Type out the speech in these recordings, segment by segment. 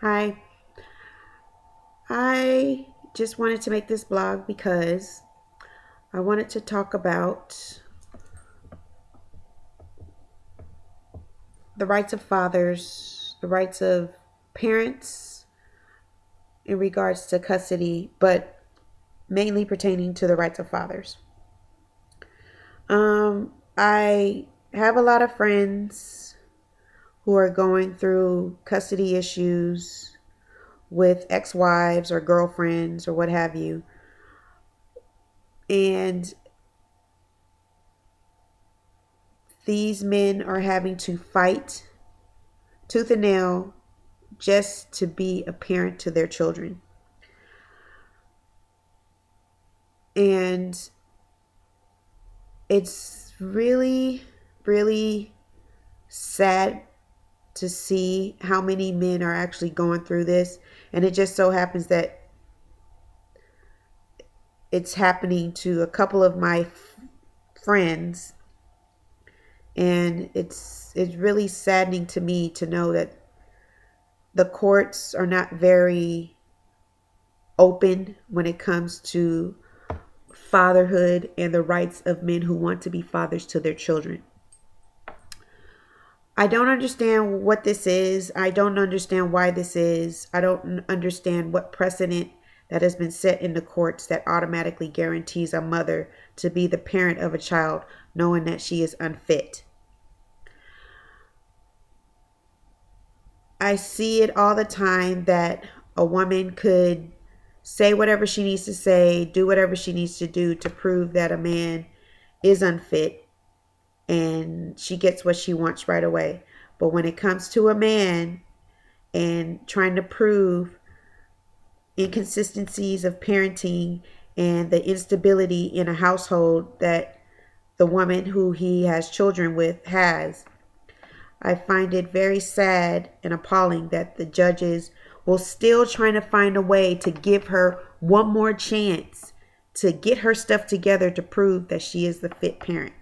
Hi, I just wanted to make this blog because I wanted to talk about the rights of fathers, the rights of parents in regards to custody, but mainly pertaining to the rights of fathers. I have a lot of friends who are going through custody issues with ex wives or girlfriends or what have you. And these men are having to fight tooth and nail just to be a parent to their children. And it's really, really sad to see how many men are actually going through this. And it just so happens that it's happening to a couple of my friends. And it's really saddening to me to know that the courts are not very open when it comes to fatherhood and the rights of men who want to be fathers to their children. I don't understand what this is. I don't understand why this is. I don't understand what precedent that has been set in the courts that automatically guarantees a mother to be the parent of a child knowing that she is unfit. I see it all the time that a woman could say whatever she needs to say, do whatever she needs to do to prove that a man is unfit, and she gets what she wants right away. But when it comes to a man and trying to prove inconsistencies of parenting and the instability in a household that the woman who he has children with has, I find it very sad and appalling that the judges will still trying to find a way to give her one more chance to get her stuff together to prove that she is the fit parent.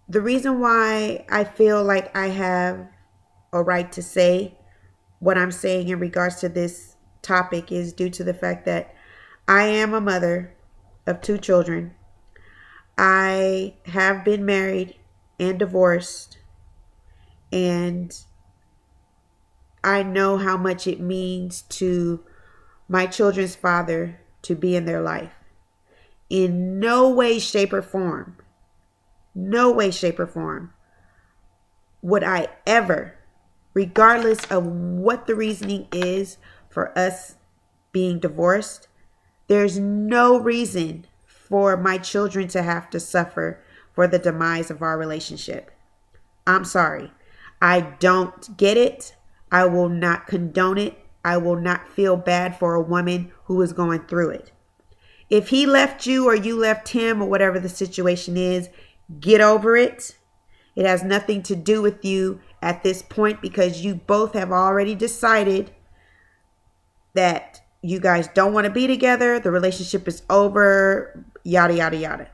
The reason why I feel like I have a right to say what I'm saying in regards to this topic is due to the fact that I am a mother of two children. I have been married and divorced, and I know how much it means to my children's father to be in their life. In no way, shape, or form, no way, shape, or form would I ever, regardless of what the reasoning is for us being divorced, there's no reason for my children to have to suffer for the demise of our relationship. I'm sorry. I don't get it. I will not condone it. I will not feel bad for a woman who is going through it. If he left you or you left him or whatever the situation is, get over it. It has nothing to do with you at this point because you both have already decided that you guys don't want to be together. The relationship is over, yada, yada, yada.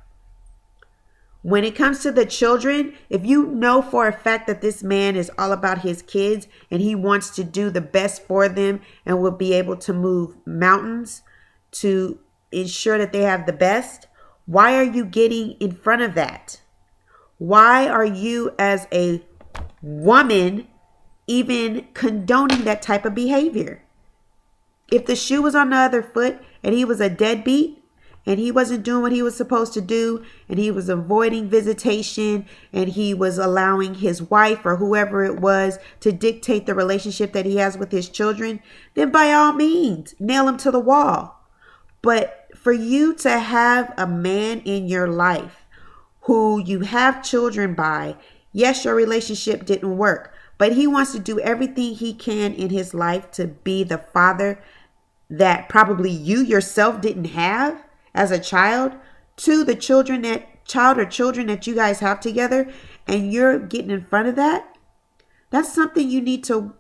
When it comes to the children, if you know for a fact that this man is all about his kids and he wants to do the best for them and will be able to move mountains to ensure that they have the best, why are you getting in front of that? Why are you, as a woman, even condoning that type of behavior? If the shoe was on the other foot and he was a deadbeat and he wasn't doing what he was supposed to do and he was avoiding visitation and he was allowing his wife or whoever it was to dictate the relationship that he has with his children, then by all means, nail him to the wall. But for you to have a man in your life who you have children by, yes, your relationship didn't work, but he wants to do everything he can in his life to be the father that probably you yourself didn't have as a child to the child or children that you guys have together, and you're getting in front of that. That's something you need to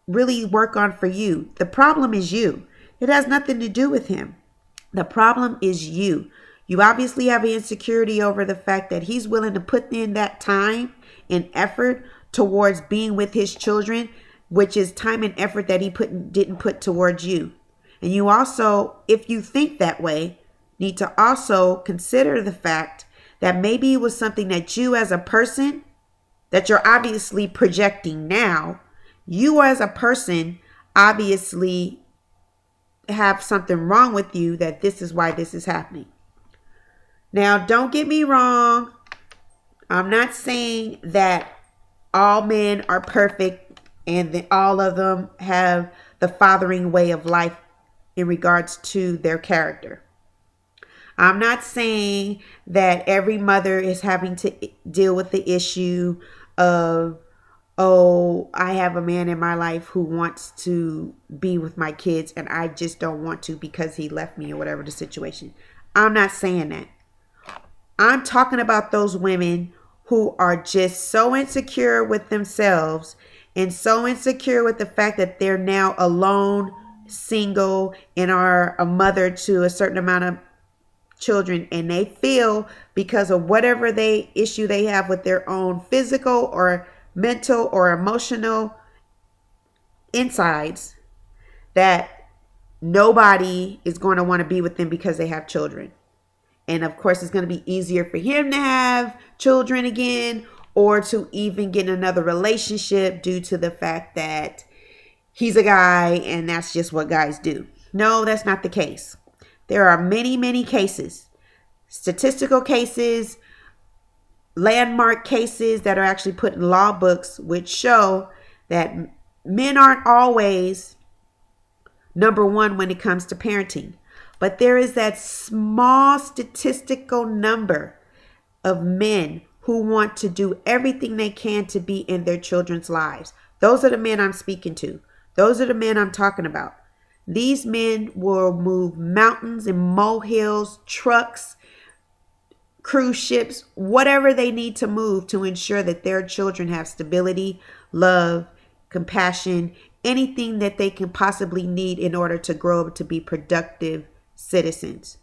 really work on for you. The problem is you. It has nothing to do with him. The problem is you. You obviously have an insecurity over the fact that he's willing to put in that time and effort towards being with his children which is time and effort that he didn't put towards you. And you also, if you think that way, need to also consider the fact that maybe it was something that you as a person that you're obviously projecting now. You as a person obviously have something wrong with you, that this is why this is happening. Now, don't get me wrong. I'm not saying that all men are perfect and that all of them have the fathering way of life in regards to their character. I'm not saying that every mother is having to deal with the issue of, oh, I have a man in my life who wants to be with my kids and I just don't want to because he left me, or whatever the situation. I'm not saying that. I'm talking about those women who are just so insecure with themselves and so insecure with the fact that they're now alone, single, and are a mother to a certain amount of children, and they feel because of whatever issue they have with their own physical or mental or emotional insides, that nobody is going to want to be with them because they have children. And of course, it's going to be easier for him to have children again, or to even get another relationship due to the fact that he's a guy and that's just what guys do. No, that's not the case. There are many, many cases, statistical cases, landmark cases that are actually put in law books, which show that men aren't always number one when it comes to parenting. But there is that small statistical number of men who want to do everything they can to be in their children's lives. Those are the men I'm speaking to. Those are the men I'm talking about. These men will move mountains and molehills, trucks, cruise ships, whatever they need to move to ensure that their children have stability, love, compassion, anything that they can possibly need in order to grow up to be productive citizens.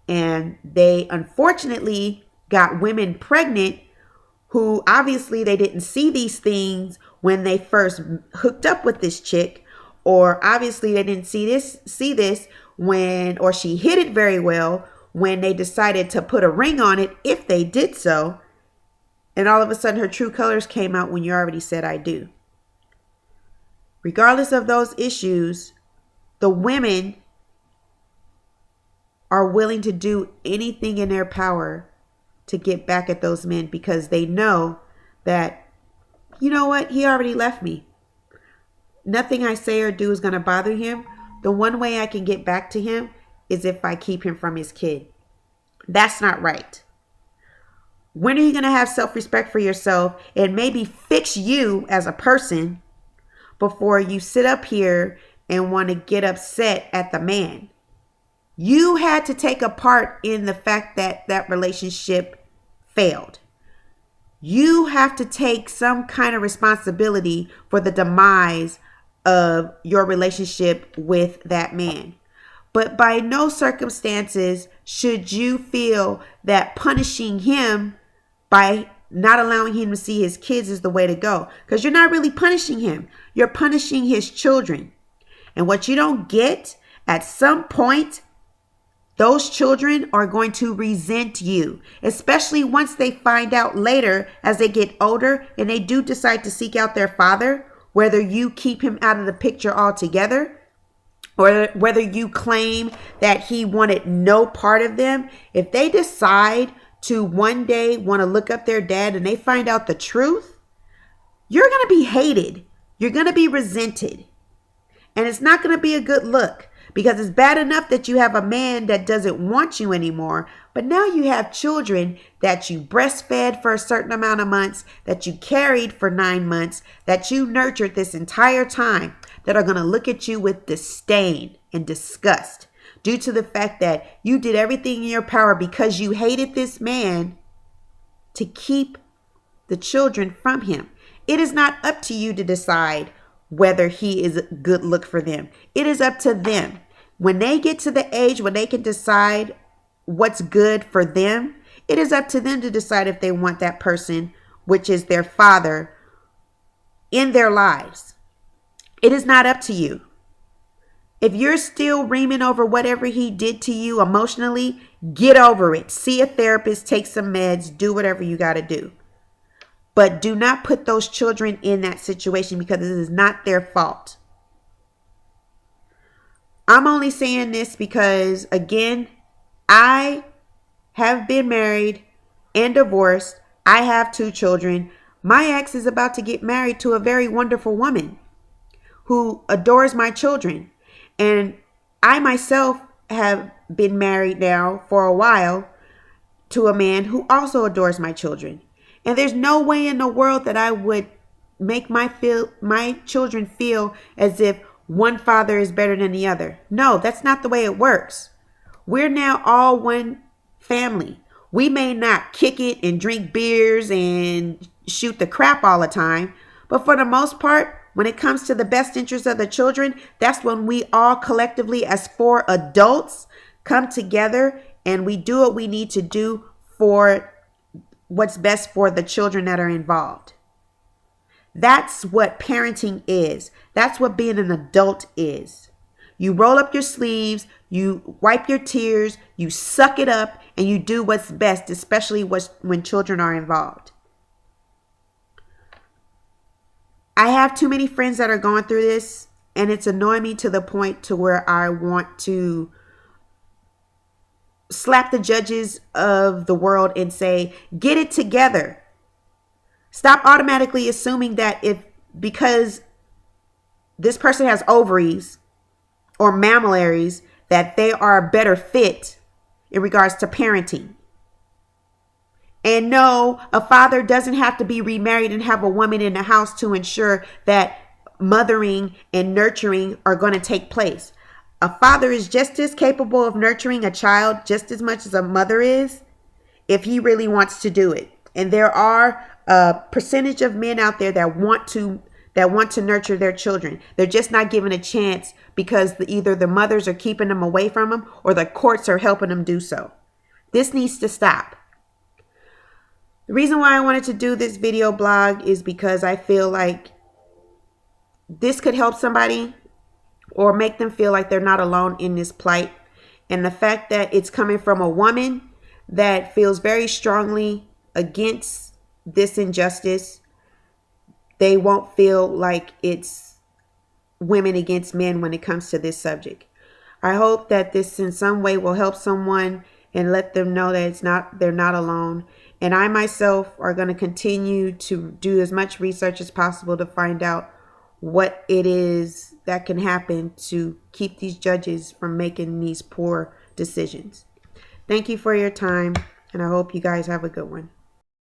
And they unfortunately got women pregnant who obviously they didn't see these things when they first hooked up with this chick, or obviously they didn't see this when, or she hid it very well when they decided to put a ring on it, if they did so. And all of a sudden her true colors came out when you already said I do. Regardless of those issues, the women are willing to do anything in their power to get back at those men, because they know that, you know what, he already left me. Nothing I say or do is going to bother him. The one way I can get back to him is if I keep him from his kid. That's not right. When are you going to have self-respect for yourself and maybe fix you as a person before you sit up here and want to get upset at the man? You had to take a part in the fact that that relationship failed. You have to take some kind of responsibility for the demise of your relationship with that man. But by no circumstances should you feel that punishing him by not allowing him to see his kids is the way to go. Because you're not really punishing him. You're punishing his children. And what you don't get, at some point, those children are going to resent you, especially once they find out later as they get older and they do decide to seek out their father, whether you keep him out of the picture altogether or whether you claim that he wanted no part of them. If they decide to one day want to look up their dad and they find out the truth, you're going to be hated. You're going to be resented. And it's not going to be a good look. Because it's bad enough that you have a man that doesn't want you anymore, but now you have children that you breastfed for a certain amount of months, that you carried for 9 months, that you nurtured this entire time, that are going to look at you with disdain and disgust due to the fact that you did everything in your power because you hated this man to keep the children from him. It is not up to you to decide whether he is a good look for them. It is up to them. When they get to the age when they can decide what's good for them, it is up to them to decide if they want that person, which is their father, in their lives. It is not up to you. If you're still reaming over whatever he did to you emotionally, get over it. See a therapist, take some meds, do whatever you got to do. But do not put those children in that situation because it is not their fault. I'm only saying this because, again, I have been married and divorced. I have 2 children. My ex is about to get married to a very wonderful woman who adores my children. And I myself have been married now for a while to a man who also adores my children. And there's no way in the world that I would make my children feel as if one father is better than the other. No, that's not the way it works. We're now all one family. We may not kick it and drink beers and shoot the crap all the time, but for the most part, when it comes to the best interest of the children, that's when we all collectively as 4 adults come together and we do what we need to do for what's best for the children that are involved. That's what parenting is. That's what being an adult is. You roll up your sleeves, you wipe your tears, you suck it up, and you do what's best, especially when children are involved. I have too many friends that are going through this, and it's annoying me to the point to where I want to slap the judges of the world and say, get it together. Stop automatically assuming that because this person has ovaries or mammillaries, that they are a better fit in regards to parenting. And no, a father doesn't have to be remarried and have a woman in the house to ensure that mothering and nurturing are going to take place. A father is just as capable of nurturing a child just as much as a mother is, if he really wants to do it. And there are a percentage of men out there that want to nurture their children. They're just not given a chance because either the mothers are keeping them away from them or the courts are helping them do so. This needs to stop. The reason why I wanted to do this video blog is because I feel like this could help somebody or make them feel like they're not alone in this plight. And the fact that it's coming from a woman that feels very strongly against this injustice, they won't feel like it's women against men when it comes to this subject. I hope that this in some way will help someone and let them know that they're not alone. And I myself are going to continue to do as much research as possible to find out what it is that can happen to keep these judges from making these poor decisions. Thank you for your time, and I hope you guys have a good one.